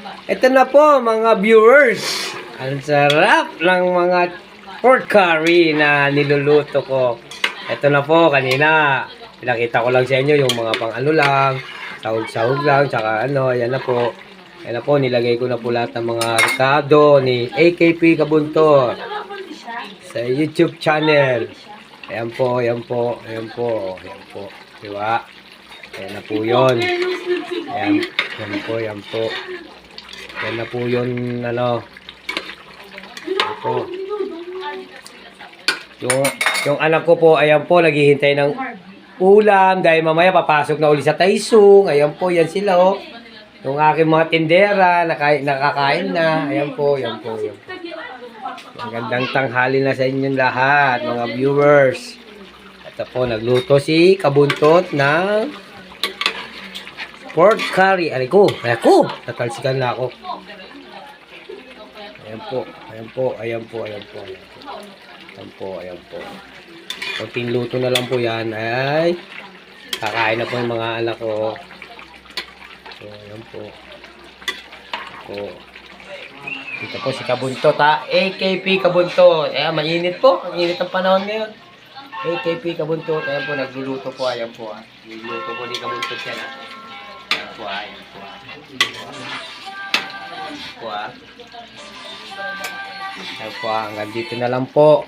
Ito na po mga viewers. Ang sarap ng mga pork curry na niluluto ko. Ito na po kanina. Pinakita ko lang sa inyo yung mga pang ano lang. Sahog-sahog lang. Tsaka ano. Ayan na po. Ayan na po. Nilagay ko na po lahat ng mga rekado ni AKP Kabuntot sa YouTube channel. Ayan po. Ayan po. Ayan po. Ayan po. Diba? Ayan na po yun. Ayan. Ayan po. Ayan po. Yan na po yun, ano. Ito. Yung anak ko po, ayan po, naghihintay ng ulam dahil mamaya papasok na uli sa Taisung. Ayan po, yan sila, oh. Yung aking mga tindera, nakakain na. Ayan po, yan po, yan po. Magandang tanghali na sa inyong lahat, mga viewers. Ito po, nagluto si Kabuntot ng pork curry. Aray ko, natalsikan na ako. Ayan po, ayan po, ayan po, ayan po, ayan po. Ayan po, ayan po. Kunting luto na lang po yan. Ay, kakain na po yung mga anak ko. So, ayan po. Po. Dito po si Kabuntot, ha. AKP Kabuntot. Ayan, mainit po. Mainit ang panahon ngayon. AKP Kabuntot. Ayan po, nagluluto po. Ayan po, ha. Nagluluto po ni Kabuntot yan, ha. Ayan po, ha. Ayan po, ha. Ayan po, ha. Ayan po, hanggang dito na lang po.